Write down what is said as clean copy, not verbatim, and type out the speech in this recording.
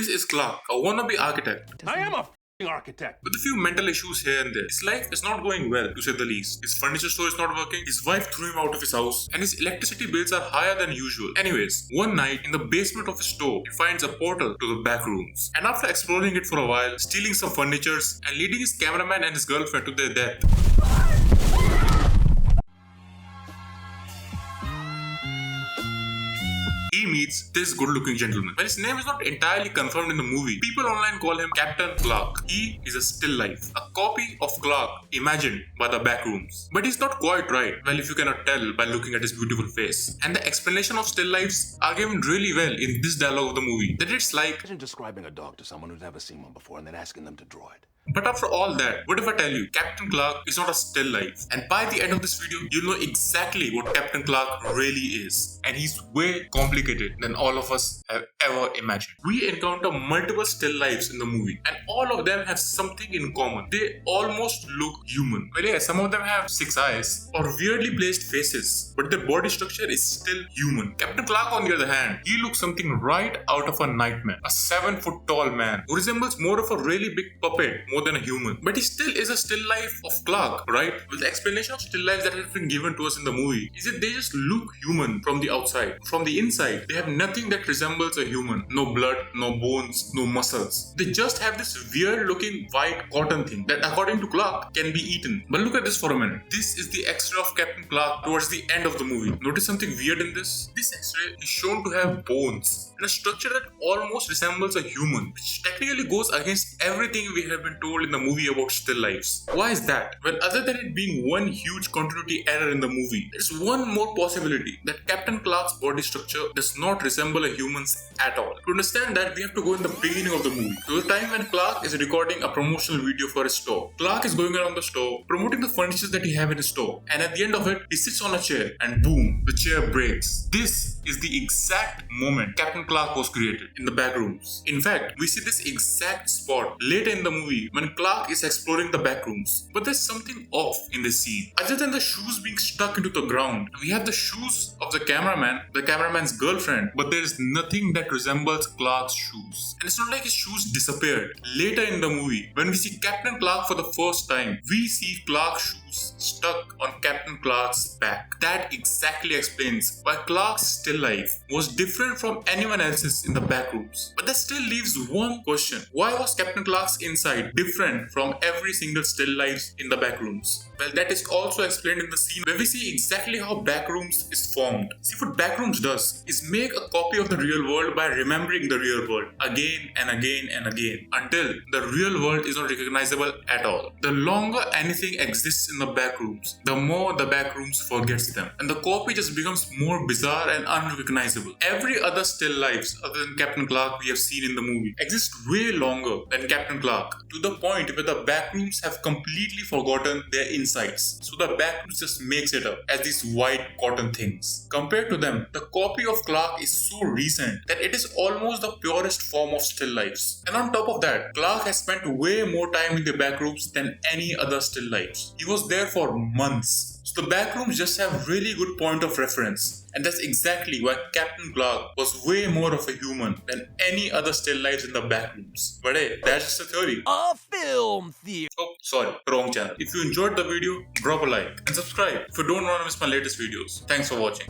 This is Clark, a wannabe architect. I am a architect. With a few mental issues here and there. His life is not going well, to say the least. His furniture store is not working, his wife threw him out of his house, and his electricity bills are higher than usual. Anyways, one night, in the basement of his store, he finds a portal to the back rooms. And after exploring it for a while, stealing some furnitures, and leading his cameraman and his girlfriend to their death, he meets this good-looking gentleman. Well, his name is not entirely confirmed in the movie. People online call him Captain Clark. He is a still life, a copy of Clark imagined by the Backrooms. But he's not quite right, well, if you cannot tell by looking at his beautiful face. And the explanation of still lives are given really well in this dialogue of the movie. That it's like, Imagine describing a dog to someone who's never seen one before and then asking them to draw it. but after all that, what if I tell you, Captain Clark is not a still life? And by the end of this video, you'll know exactly what Captain Clark really is. And he's way complicated than all of us have ever imagined. We encounter multiple still lives in the movie, and all of them have something in common. They almost look human. Well, yeah, some of them have 6 eyes or weirdly placed faces, but their body structure is still human. Captain Clark, on the other hand, he looks something right out of a nightmare. A 7-foot tall man who resembles more of a really big puppet more than a human. But he still is a still life of Clark, right? Well, the explanation of still lives that has been given to us in the movie is that they just look human from the outside. From the inside, they have nothing that resembles a human. No blood, no bones, no muscles. They just have this weird looking white cotton thing that, according to Clark, can be eaten. But look at this for a minute. This is the X-ray of Captain Clark towards the end of the movie. Notice something weird in this? This X-ray is shown to have bones and a structure that almost resembles a human, which technically goes against everything we have been told in the movie about still lives. Why is that? Well, other than it being one huge continuity error in the movie, there's one more possibility that Captain Clark's body structure does not resemble a human's at all. To understand that, we have to go in the beginning of the movie, to the time when Clark is recording a promotional video for his store. Clark is going around the store, promoting the furniture that he has in his store, and at the end of it, he sits on a chair, and boom, the chair breaks. This is the exact moment Captain Clark was created in the back rooms. In fact, we see this exact spot later in the movie when Clark is exploring the back rooms. But there's something off in this scene. Other than the shoes being stuck into the ground, we have the shoes of the cameraman, the cameraman's girlfriend, but there is nothing that resembles Clark's shoes. And it's not like his shoes disappeared. Later in the movie, when we see Captain Clark for the first time, we see Clark's shoes stuck on Captain Clark's back. That exactly explains why Clark's still life was different from anyone else's in the back rooms. But that still leaves one question. Why was Captain Clark's inside different from every single still life in the back rooms? Well, that is also explained in the scene where we see exactly how Backrooms is formed. See, what Backrooms does is make a copy of the real world by remembering the real world again and again and again until the real world is not recognizable at all. The longer anything exists in the Backrooms, the more the Backrooms forgets them, and the copy just becomes more bizarre and unrecognizable. Every other still lives other than Captain Clark we have seen in the movie exist way longer than Captain Clark, to the point where the Backrooms have completely forgotten their insights. So the Backrooms just makes it up as these white cotton things. Compared to them, the copy of Clark is so recent that it is almost the purest form of still lives. And on top of that, Clark has spent way more time in the Backrooms than any other still lives. He was there for months. So the Backrooms just have really good point of reference, and that's exactly why Captain Clark was way more of a human than any other still lives in the Backrooms. But hey, that's just a theory. A film theory. Oh, sorry, wrong channel. If you enjoyed the video, drop a like and subscribe if you don't want to miss my latest videos. Thanks for watching.